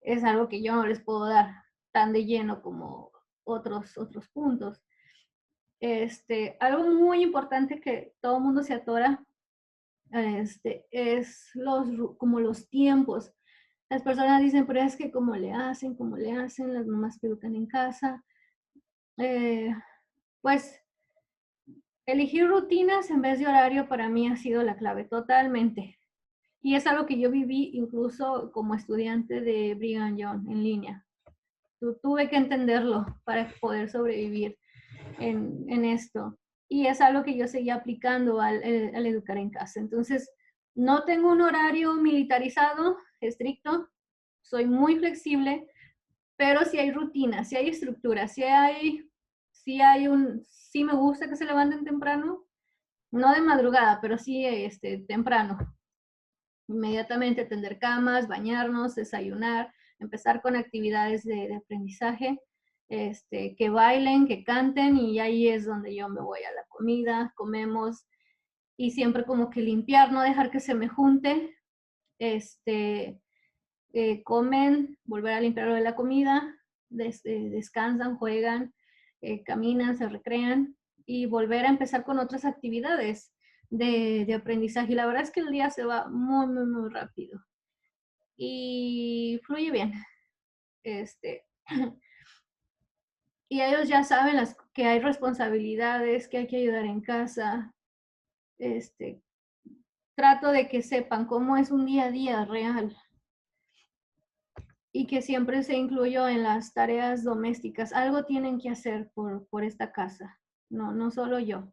Es algo que yo no les puedo dar tan de lleno como otros puntos. Algo muy importante que todo el mundo se atora es como los tiempos. Las personas dicen, pero es que cómo le hacen las mamás que educan en casa. Pues elegir rutinas en vez de horario para mí ha sido la clave, totalmente. Y es algo que yo viví incluso como estudiante de Brigham Young en línea. Tuve que entenderlo para poder sobrevivir en esto. Y es algo que yo seguía aplicando al educar en casa. Entonces, no tengo un horario militarizado, estricto, soy muy flexible, pero si hay rutinas, si hay estructura, sí me gusta que se levanten temprano, no de madrugada, pero sí temprano. Inmediatamente tender camas, bañarnos, desayunar, empezar con actividades de aprendizaje, que bailen, que canten y ahí es donde yo me voy a la comida, comemos y siempre como que limpiar, no dejar que se me junte, comen, volver a limpiar lo de la comida, descansan, juegan caminan, se recrean y volver a empezar con otras actividades de aprendizaje. Y la verdad es que el día se va muy, muy, muy rápido y fluye bien. Este, y ellos ya saben que hay responsabilidades, que hay que ayudar en casa. Trato de que sepan cómo es un día a día real y que siempre se incluyó en las tareas domésticas. Algo tienen que hacer por esta casa, no solo yo.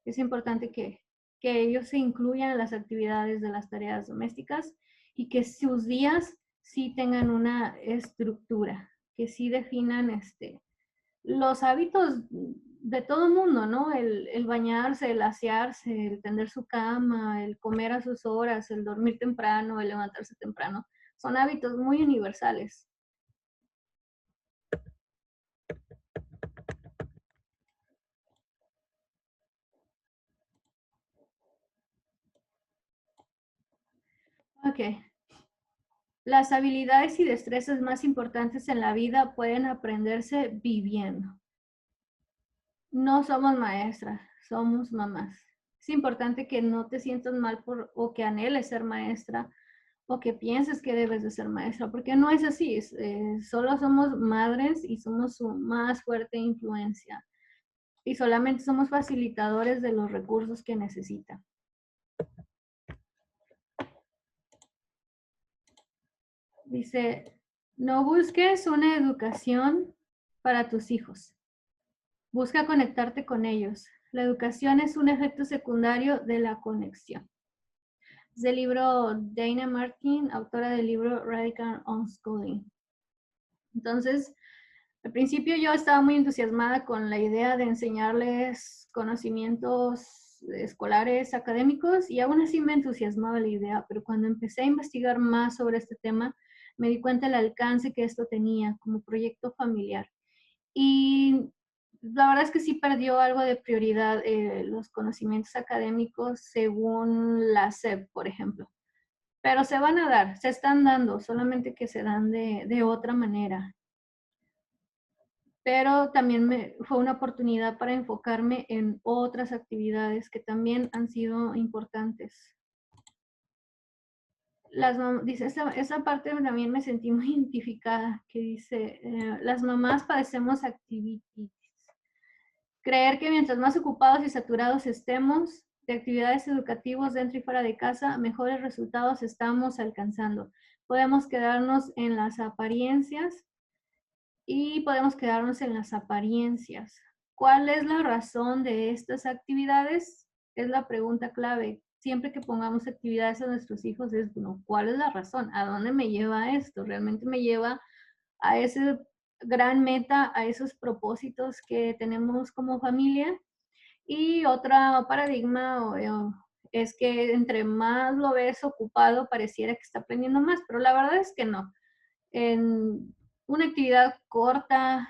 Es importante que ellos se incluyan en las actividades de las tareas domésticas y que sus días sí tengan una estructura, que sí definan los hábitos de todo el mundo, ¿no? El bañarse, el asearse, el tender su cama, el comer a sus horas, el dormir temprano, el levantarse temprano. Son hábitos muy universales. Ok. Las habilidades y destrezas más importantes en la vida pueden aprenderse viviendo. No somos maestras, somos mamás. Es importante que no te sientas mal o que anheles ser maestra o que pienses que debes de ser maestra, porque no es así. Solo somos madres y somos su más fuerte influencia y solamente somos facilitadores de los recursos que necesitan. Dice, no busques una educación para tus hijos. Busca conectarte con ellos. La educación es un efecto secundario de la conexión. Es del libro Dana Martin, autora del libro Radical Unschooling. Entonces, al principio yo estaba muy entusiasmada con la idea de enseñarles conocimientos escolares, académicos, y aún así me entusiasmaba la idea, pero cuando empecé a investigar más sobre este tema, me di cuenta del alcance que esto tenía como proyecto familiar. Y la verdad es que sí perdió algo de prioridad los conocimientos académicos según la SEP, por ejemplo. Pero se van a dar, se están dando, solamente que se dan de otra manera. Pero también fue una oportunidad para enfocarme en otras actividades que también han sido importantes. Dice, esa parte también me sentí muy identificada, que dice, las mamás padecemos activitis. Creer que mientras más ocupados y saturados estemos de actividades educativas dentro y fuera de casa, mejores resultados estamos alcanzando. Podemos quedarnos en las apariencias y podemos quedarnos en las apariencias. ¿Cuál es la razón de estas actividades? Es la pregunta clave. Siempre que pongamos actividades a nuestros hijos es, bueno, ¿cuál es la razón? ¿A dónde me lleva esto? ¿Realmente me lleva a ese gran meta, a esos propósitos que tenemos como familia? Y otro paradigma es que entre más lo ves ocupado, pareciera que está aprendiendo más, pero la verdad es que no. En una actividad corta,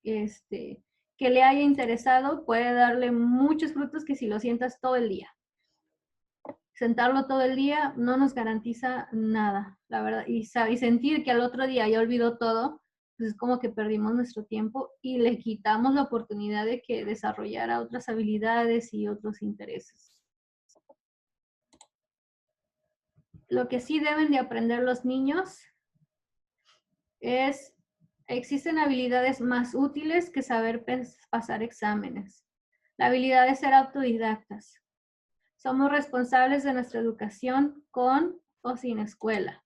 que le haya interesado, puede darle muchos frutos que si lo sientas todo el día. Sentarlo todo el día no nos garantiza nada, la verdad. Y sentir que al otro día ya olvidó todo, pues es como que perdimos nuestro tiempo y le quitamos la oportunidad de que desarrollara otras habilidades y otros intereses. Lo que sí deben de aprender los niños es, existen habilidades más útiles que saber pasar exámenes. La habilidad de ser autodidactas. Somos responsables de nuestra educación con o sin escuela.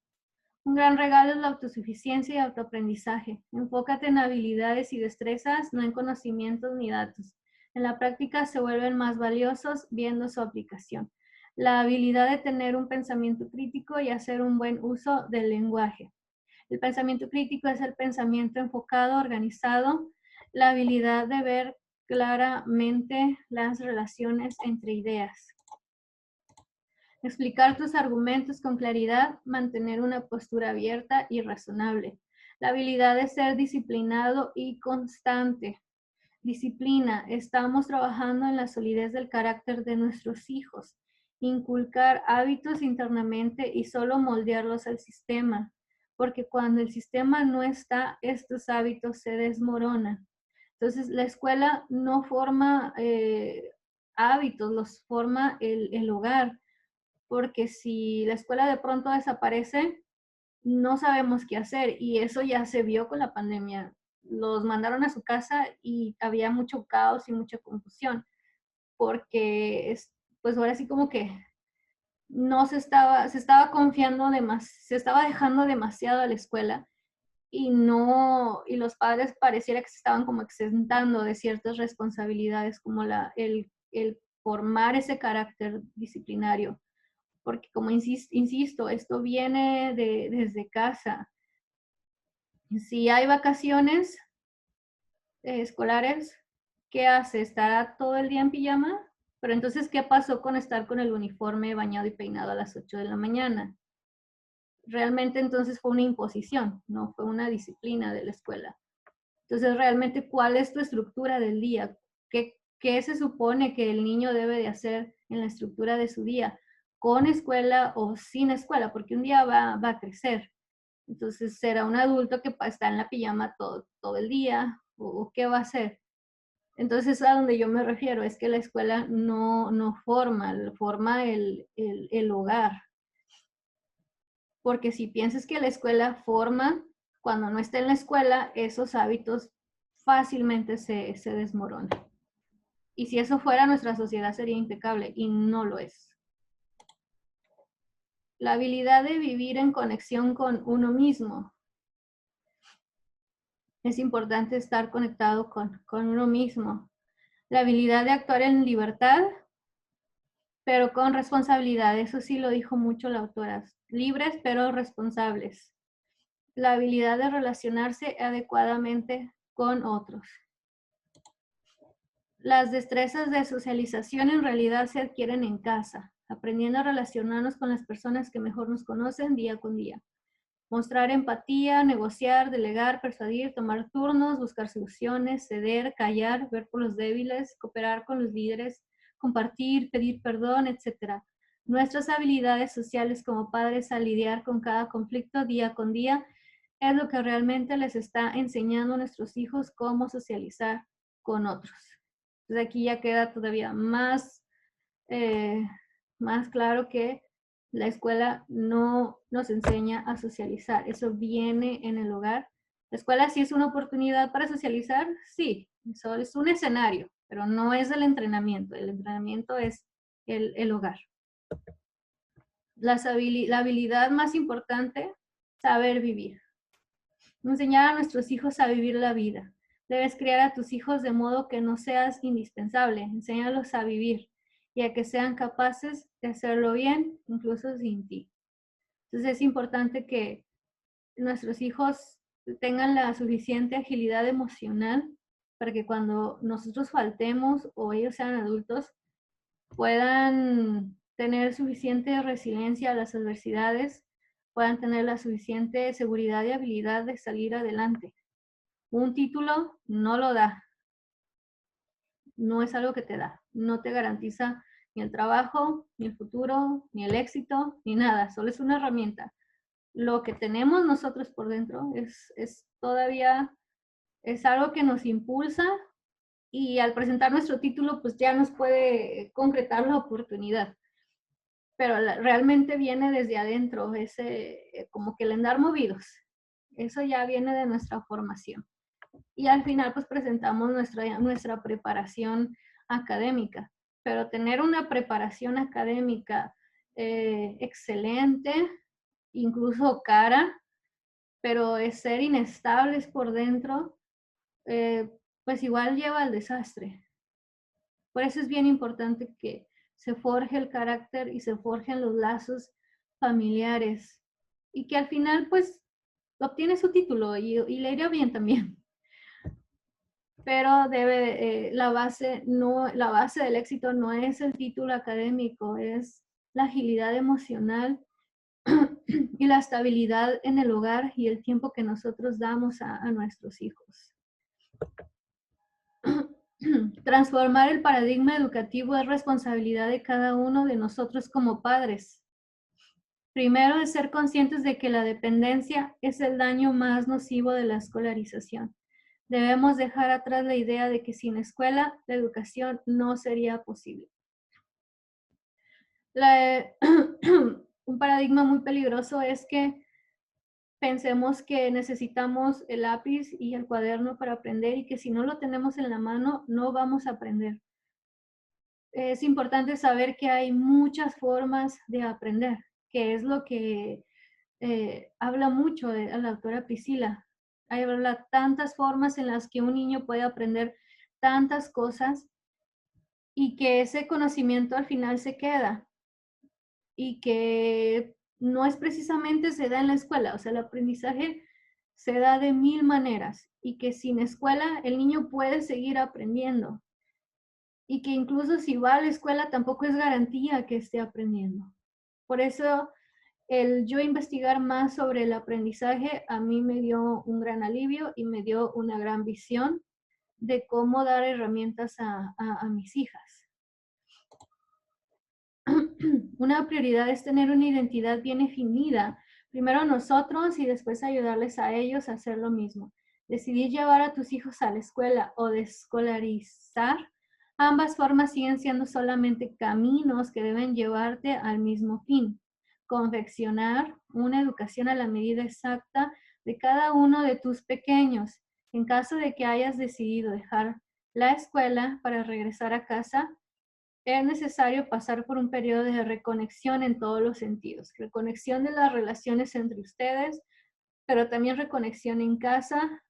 Un gran regalo es la autosuficiencia y autoaprendizaje. Enfócate en habilidades y destrezas, no en conocimientos ni datos. En la práctica se vuelven más valiosos viendo su aplicación. La habilidad de tener un pensamiento crítico y hacer un buen uso del lenguaje. El pensamiento crítico es el pensamiento enfocado, organizado, la habilidad de ver claramente las relaciones entre ideas. Explicar tus argumentos con claridad, mantener una postura abierta y razonable. La habilidad de ser disciplinado y constante. Disciplina. Estamos trabajando en la solidez del carácter de nuestros hijos. Inculcar hábitos internamente y solo moldearlos al sistema. Porque cuando el sistema no está, estos hábitos se desmoronan. Entonces, la escuela no forma hábitos, los forma el hogar, porque si la escuela de pronto desaparece, no sabemos qué hacer y eso ya se vio con la pandemia. Los mandaron a su casa y había mucho caos y mucha confusión, porque pues ahora sí como que no se estaba confiando se estaba dejando demasiado a la escuela y no, y los padres pareciera que se estaban como exentando de ciertas responsabilidades como el formar ese carácter disciplinario, porque como insisto, esto viene desde casa. Si hay vacaciones escolares, ¿qué hace? ¿Estará todo el día en pijama? Pero entonces, ¿qué pasó con estar con el uniforme bañado y peinado a las 8 de la mañana? Realmente entonces fue una imposición, no fue una disciplina de la escuela. Entonces, realmente, ¿cuál es tu estructura del día? ¿Qué se supone que el niño debe de hacer en la estructura de su día? ¿Con escuela o sin escuela? Porque un día va a crecer. Entonces, ¿será un adulto que está en la pijama todo el día? ¿O qué va a hacer? Entonces, a donde yo me refiero es que la escuela no forma el hogar. Porque si piensas que la escuela forma, cuando no está en la escuela, esos hábitos fácilmente se desmoronan. Y si eso fuera, nuestra sociedad sería impecable y no lo es. La habilidad de vivir en conexión con uno mismo. Es importante estar conectado con uno mismo. La habilidad de actuar en libertad, pero con responsabilidad. Eso sí lo dijo mucho la autora. Libres, pero responsables. La habilidad de relacionarse adecuadamente con otros. Las destrezas de socialización en realidad se adquieren en casa, aprendiendo a relacionarnos con las personas que mejor nos conocen día con día. Mostrar empatía, negociar, delegar, persuadir, tomar turnos, buscar soluciones, ceder, callar, ver por los débiles, cooperar con los líderes, compartir, pedir perdón, etc. Nuestras habilidades sociales como padres a lidiar con cada conflicto día con día es lo que realmente les está enseñando a nuestros hijos cómo socializar con otros. Entonces aquí ya queda todavía más claro que la escuela no nos enseña a socializar. Eso viene en el hogar. La escuela sí es una oportunidad para socializar, sí, eso es un escenario, pero no es el entrenamiento. El entrenamiento es el hogar. La habilidad más importante, saber vivir. Enseñar a nuestros hijos a vivir la vida. Debes criar a tus hijos de modo que no seas indispensable. Enséñalos a vivir y a que sean capaces de hacerlo bien, incluso sin ti. Entonces es importante que nuestros hijos tengan la suficiente agilidad emocional para que cuando nosotros faltemos o ellos sean adultos, puedan tener suficiente resiliencia a las adversidades, puedan tener la suficiente seguridad y habilidad de salir adelante. Un título no lo da, no es algo que te da, no te garantiza ni el trabajo, ni el futuro, ni el éxito, ni nada, solo es una herramienta. Lo que tenemos nosotros por dentro es todavía, es algo que nos impulsa y al presentar nuestro título pues ya nos puede concretar la oportunidad. Pero realmente viene desde adentro, como que el andar movidos. Eso ya viene de nuestra formación. Y al final pues presentamos nuestra preparación académica. Pero tener una preparación académica excelente, incluso cara, pero es ser inestables por dentro, pues igual lleva al desastre. Por eso es bien importante que se forje el carácter y se forjen los lazos familiares y que al final pues obtiene su título y le irá bien también. Pero la base del éxito no es el título académico, es la agilidad emocional y la estabilidad en el hogar y el tiempo que nosotros damos a nuestros hijos. Transformar el paradigma educativo es responsabilidad de cada uno de nosotros como padres. Primero, es ser conscientes de que la dependencia es el daño más nocivo de la escolarización. Debemos dejar atrás la idea de que sin escuela la educación no sería posible. Un paradigma muy peligroso es que pensemos que necesitamos el lápiz y el cuaderno para aprender y que si no lo tenemos en la mano no vamos a aprender. Es importante saber que hay muchas formas de aprender, que es lo que habla mucho de la autora Priscila. Habla tantas formas en las que un niño puede aprender tantas cosas y que ese conocimiento al final se queda y que no es precisamente se da en la escuela, o sea, el aprendizaje se da de mil maneras y que sin escuela el niño puede seguir aprendiendo y que incluso si va a la escuela tampoco es garantía que esté aprendiendo. Por eso el yo investigar más sobre el aprendizaje a mí me dio un gran alivio y me dio una gran visión de cómo dar herramientas a mis hijas. Una prioridad es tener una identidad bien definida, primero nosotros y después ayudarles a ellos a hacer lo mismo. Decidir llevar a tus hijos a la escuela o desescolarizar, ambas formas siguen siendo solamente caminos que deben llevarte al mismo fin. Confeccionar una educación a la medida exacta de cada uno de tus pequeños. En caso de que hayas decidido dejar la escuela para regresar a casa, es necesario pasar por un periodo de reconexión en todos los sentidos. Reconexión de las relaciones entre ustedes, pero también reconexión en casa,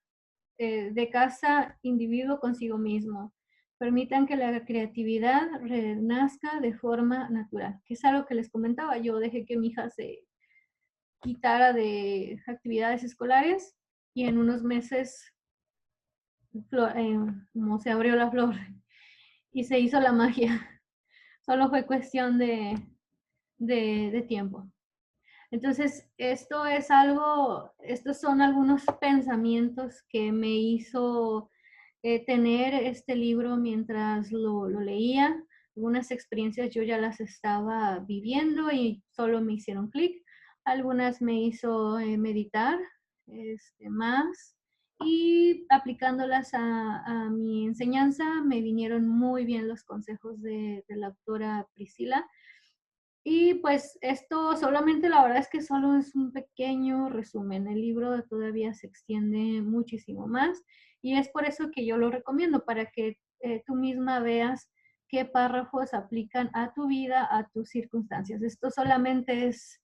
de casa, individuo consigo mismo. Permitan que la creatividad renazca de forma natural, que es algo que les comentaba. Yo dejé que mi hija se quitara de actividades escolares y en unos meses como se abrió la flor y se hizo la magia. Solo fue cuestión de tiempo. Entonces, estos son algunos pensamientos que me hizo tener este libro mientras lo leía. Algunas experiencias yo ya las estaba viviendo y solo me hicieron clic. Algunas me hizo meditar más y aplicándolas a mi enseñanza me vinieron muy bien los consejos de la autora Priscila. Y pues esto solamente la verdad es que solo es un pequeño resumen. El libro todavía se extiende muchísimo más y es por eso que yo lo recomiendo, para que tú misma veas qué párrafos aplican a tu vida, a tus circunstancias. Esto solamente es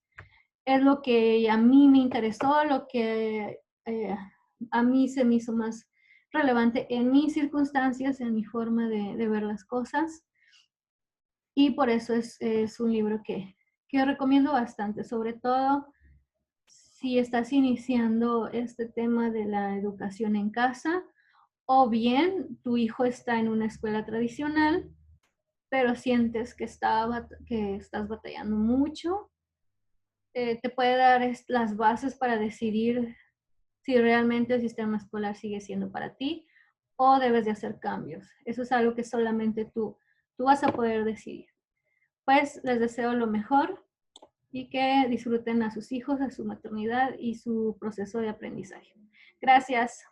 lo que a mí me interesó, lo que a mí se me hizo más relevante en mis circunstancias, en mi forma de ver las cosas. Y por eso es un libro que recomiendo bastante, sobre todo si estás iniciando este tema de la educación en casa o bien tu hijo está en una escuela tradicional, pero sientes que estás batallando mucho. Te puede dar las bases para decidir si realmente el sistema escolar sigue siendo para ti o debes de hacer cambios. Eso es algo que solamente tú vas a poder decidir. Pues les deseo lo mejor y que disfruten a sus hijos, a su maternidad y su proceso de aprendizaje. Gracias.